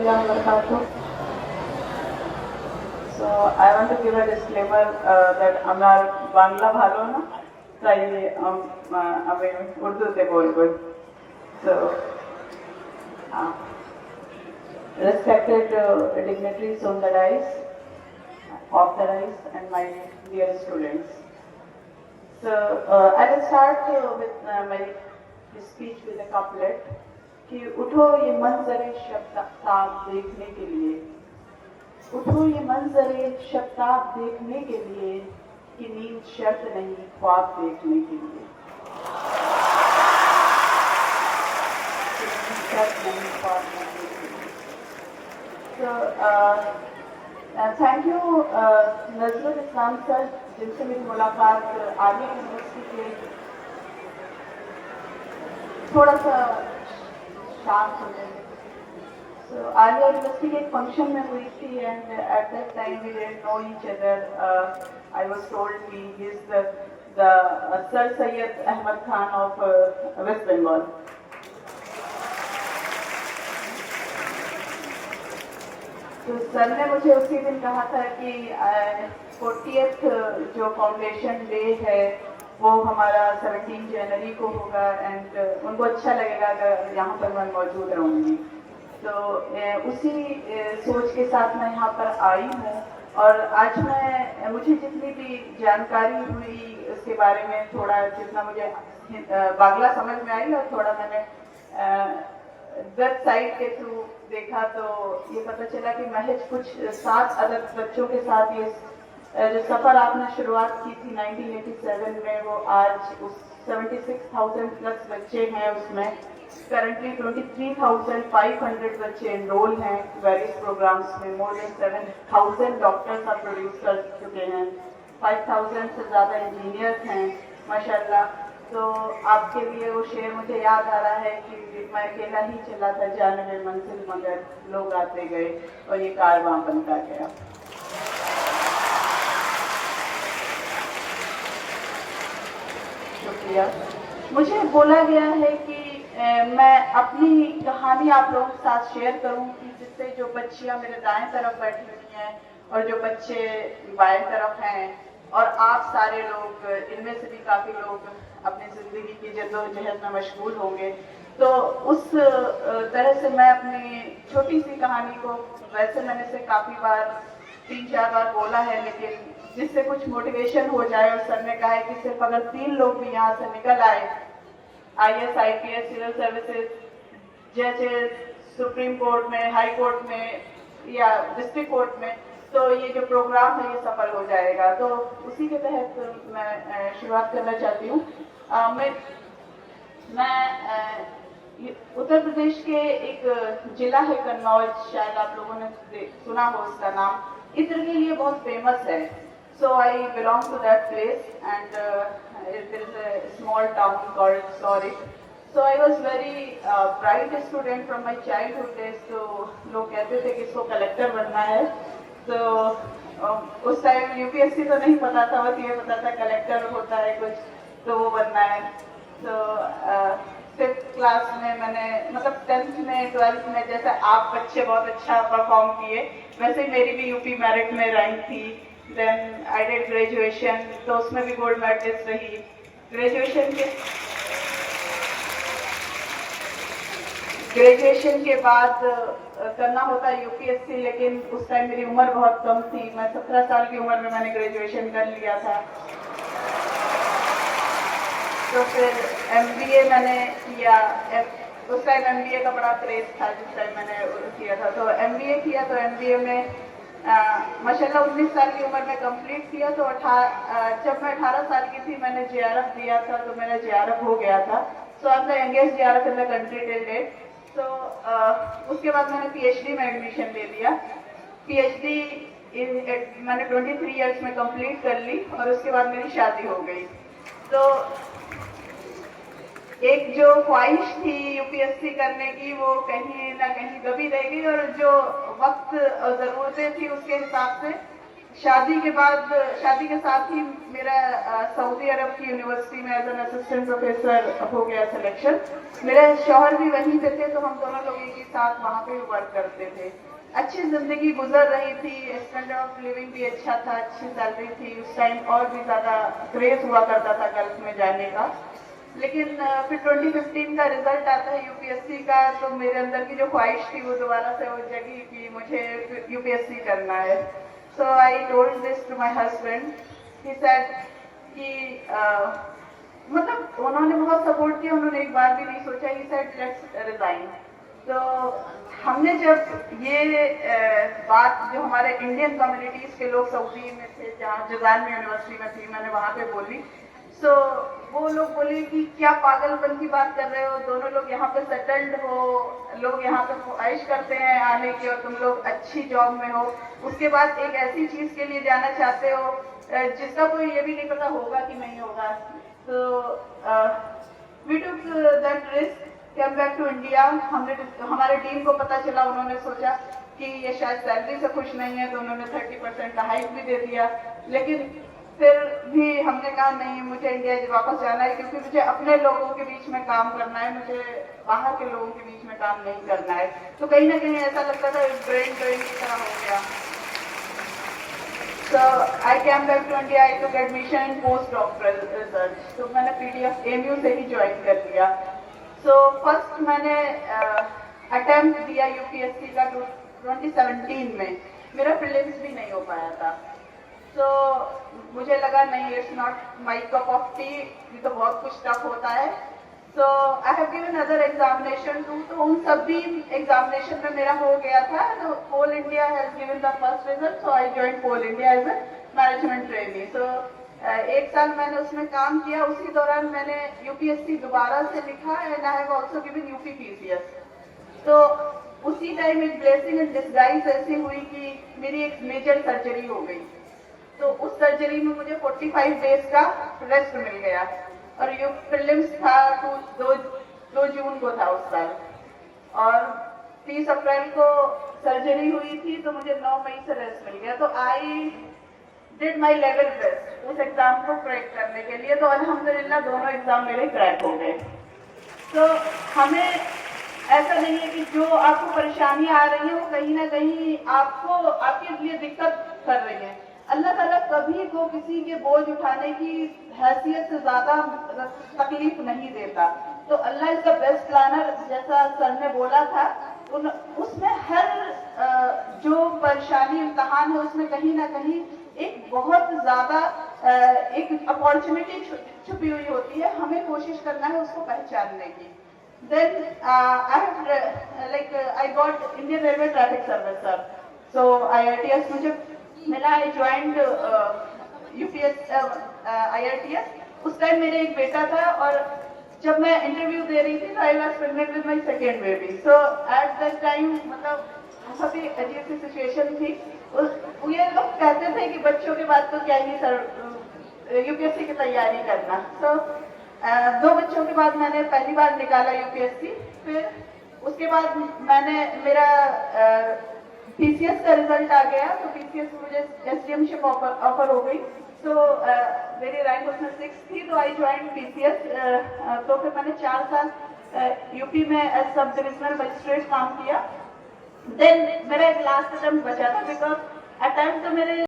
warahmatullahi wabarakatuh. So I want to give a disclaimer that আমার বাংলা ভালো না, তাই আমি উর্দুতে বলবো. So respected dignitaries on the dais, off the dais, and my dear students. So I will start with my speech with a couplet कि उठो ये मंजरे शब्ताब देखने के लिए, उठो ये मंजरे शब्ताब देखने के लिए कि नींद शर्त नहीं ख्वाब देखने के लिए, शर्त नहीं ख्वाब देखने के लिए. So thank you Nazrul Islam sir, जिनसे मेरी मुलाकात आलिया यूनिवर्सिटी के थोड़ा सा शांत हो गए. So आलिया यूनिवर्सिटी के एक फंक्शन में हुई थी and at that time we didn't know each other. I was told he is the sir Syed Ahmed Khan of West Bengal. तो सर ने मुझे उसी दिन कहा था कि 40th जो फाउंडेशन डे है वो हमारा 17 जनवरी को होगा एंड उनको अच्छा लगेगा अगर यहाँ पर मैं मौजूद रहूँगी. तो उसी सोच के साथ मैं यहाँ पर आई हूँ और आज मुझे जितनी भी जानकारी हुई उसके बारे में थोड़ा, जितना मुझे बांग्ला समझ में आई और थोड़ा मैंने वेबसाइट के थ्रू देखा तो ये पता चला कि महज कुछ 7 अदद बच्चों के साथ ये जो सफ़र आपने शुरुआत की थी 1987 में, वो आज उस 76,000 प्लस बच्चे हैं उसमें. करंटली 23,500 बच्चे एनरोल हैं वेरियस प्रोग्राम्स में. मोर देन 7,000 डॉक्टर्स आप प्रोड्यूस कर चुके हैं. 5,000 से ज़्यादा इंजीनियर्स हैं माशाल्लाह. तो आपके लिए वो शेर मुझे याद आ रहा है कि मैं अकेला ही चला था जाने में मंजिल मगर लोग आते गए और ये कारवां बनता गया. शुक्रिया. मुझे बोला गया है कि मैं अपनी कहानी आप लोगों के साथ शेयर करूं कि जिससे जो बच्चियां मेरे दाएं तरफ बैठी हुई हैं और जो बच्चे बाएं तरफ हैं और आप सारे लोग, इनमें से भी काफ़ी लोग अपनी ज़िंदगी की जद्दोजहद में मशगूल होंगे. तो उस तरह से मैं अपनी छोटी सी कहानी को, वैसे मैंने इसे काफ़ी बार 3-4 बार बोला है, लेकिन जिससे कुछ मोटिवेशन हो जाए. और सर ने कहा है कि सिर्फ अगर 3 लोग भी यहाँ से निकल आए, IAS, IPS, सिविल सर्विसेज, जजेस, सुप्रीम कोर्ट में, हाई कोर्ट में या डिस्ट्रिक्ट कोर्ट में, तो ये जो प्रोग्राम है ये सफल हो जाएगा. तो उसी के तहत मैं शुरुआत करना चाहती हूँ. मैं उत्तर प्रदेश के एक जिला है कन्नौज, शायद आप लोगों ने सुना हो उसका नाम. इत्र के लिए बहुत फेमस है. So I belong to that place and there is a small town called Sorik. So I was very bright student from my childhood days. तो लोग कहते थे कि इसको कलेक्टर बनना है. तो उस टाइम UPSC तो नहीं पता था, बस ये पता था कलेक्टर होता है कुछ, तो वो बनना है. तो 5th क्लास में मैंने, मतलब 10th में 12th में जैसे आप बच्चे बहुत अच्छा परफॉर्म किए वैसे ही मेरी भी UP मेरिट में रैंक थी. देन आई डिड ग्रेजुएशन, तो उसमें भी गोल्ड मेडलिस्ट रही. ग्रेजुएशन के बाद करना होता है UPSC, लेकिन उस टाइम मेरी उम्र बहुत कम थी. मैं 17 साल की उम्र में मैंने ग्रेजुएशन कर लिया था. तो फिर MBA मैंने किया. उस टाइम MBA का बड़ा क्रेज था जिस टाइम मैंने किया था. तो MBA किया. तो MBA में माशाल्लाह 19 साल की उम्र में कंप्लीट किया. तो जब मैं 18 साल की थी मैंने JRF दिया था, तो मेरा JRF हो गया था. So I am the youngest JRF in the country till date. तो उसके बाद मैंने PhD में एडमिशन ले लिया. PhD मैंने 23 इयर्स में कंप्लीट कर ली और उसके बाद मेरी शादी हो गई. तो एक जो ख्वाहिश थी UPSC करने की वो कहीं ना कहीं दबी रह गई और जो वक्त और ज़रूरतें थी उसके हिसाब से शादी के साथ ही मेरा सऊदी अरब की यूनिवर्सिटी में एज एन असिस्टेंट प्रोफेसर हो गया सिलेक्शन। मेरे शौहर भी वहीं पे थे, तो हम दोनों लोग एक ही साथ वहाँ पे वर्क करते थे। अच्छी जिंदगी गुजर रही थी, स्टैंडर्ड ऑफ लिविंग भी अच्छा था, अच्छी सैलरी थी। उस टाइम और भी ज्यादा क्रेज हुआ करता था गल्फ में जाने का। लेकिन फिर 2015 का रिजल्ट आता है यूपीएससी का, तो मेरे अंदर की जो ख्वाहिश थी वो दोबारा से वो जगी कि मुझे यूपीएससी करना है। So I told this to my husband. He said कि मतलब उन्होंने बहुत सपोर्ट किया, उन्होंने एक बार भी नहीं सोचा। He said let's resign. तो हमने जब ये बात जो हमारे इंडियन कम्युनिटीज के लोग सऊदी में थे, जहाँ जजान में यूनिवर्सिटी में थी, मैंने वहाँ पे बोली। सो वो लोग बोले कि क्या पागलपन की बात कर रहे हो, दोनों लोग यहाँ पे सेटल्ड हो, लोग यहाँ पे ख्वाहिश करते हैं आने की, और तुम लोग अच्छी जॉब में हो, उसके बाद एक ऐसी चीज के लिए जाना चाहते हो जिसका कोई ये भी नहीं पता होगा कि नहीं होगा। तो we took that risk, came back to India. हमने हमारे टीम को पता चला, उन्होंने सोचा कि ये शायद सैलरी से खुश नहीं है, तो उन्होंने 30% का हाइक भी दे दिया। लेकिन फिर भी हमने कहा नहीं, मुझे इंडिया वापस जाना है, क्योंकि मुझे अपने लोगों के बीच में काम करना है, मुझे बाहर के लोगों के बीच में काम नहीं करना है। तो कहीं ना कहीं ऐसा लगता था ब्रेन ड्रेन की तरह हो गया। So I came back to India. I took admission in post-doctoral research. तो मैंने PDF AMU से ही ज्वाइन कर लिया। So फर्स्ट मैंने अटेम्प्ट दिया यूपीएससी का 2017 में। मेरा प्रीलिम्स भी नहीं हो पाया था। तो मुझे लगा नहीं, it's not my cup of T, ये तो बहुत कुछ टफ होता है। So I have given other examination to, तो उन सभी एग्जामिनेशन में मेरा हो गया था। तो Coal India has given the first result, so I join Coal India as a management trainee. सो एक साल मैंने उसमें काम किया। उसी दौरान मैंने यूपीएससी दोबारा से लिखा and I have also given UP PCS. तो उसी टाइम एक ब्लेसिंग इन डिस्गाइज ऐसी हुई कि मेरी एक मेजर सर्जरी हो गई। तो उस सर्जरी में मुझे 45 डेज का रेस्ट मिल गया, और ये प्रीलिम्स था 2 जून को था उस साल, और 30 अप्रैल को सर्जरी हुई थी, तो मुझे 9 मई से रेस्ट मिल गया। तो I did my level best उस एग्जाम को क्रैक करने के लिए। तो अल्हम्दुलिल्लाह दोनों एग्जाम मेरे क्रैक हो गए। तो हमें ऐसा नहीं है कि जो आपको परेशानियां आ रही हैं वो कहीं ना कहीं आपको आपके लिए दिक्कत कर रही है। अल्लाह ताला कभी को किसी के बोझ उठाने की हैसियत से ज्यादा तकलीफ नहीं देता। तो अल्लाह इज द बेस्ट प्लानर, जैसा सर ने बोला था। उसमें हर जो परेशानी इम्तहान है, उसमें कहीं ना कहीं एक बहुत ज्यादा एक अपॉर्चुनिटी छुपी हुई होती है। हमें कोशिश करना है उसको पहचानने की। Then I got Indian Railway Traffic Service, sir. So IRTS मुझे मिला। I joined UPS IRTS। उस टाइम मेरे एक बेटा था, और जब मैं इंटरव्यू दे रही थी तो I was pregnant with my second baby. So at that time मतलब बहुत ही अजीब सी सिचुएशन थी। ये लोग कहते थे कि बच्चों के बाद तो क्या ही सर यूपीएससी की तैयारी करना। तो 2 बच्चों के बाद मैंने पहली बार निकाला यूपीएससी। फिर उसके बाद मेरा पीसीएस का रिजल्ट आ गया। तो पीसीएस में मुझे एसडीएमशिप ऑफर हो गई। तो मेरी रैंक उसमें 6 थी, तो आई ज्वाइन पीसीएस। तो फिर मैंने 4 साल यूपी में एज सब डिविजनल मजिस्ट्रेट काम किया। देन मेरा एक लास्ट अटेम्प्ट बचा था, बिकॉज अटेम्प्ट तो मेरे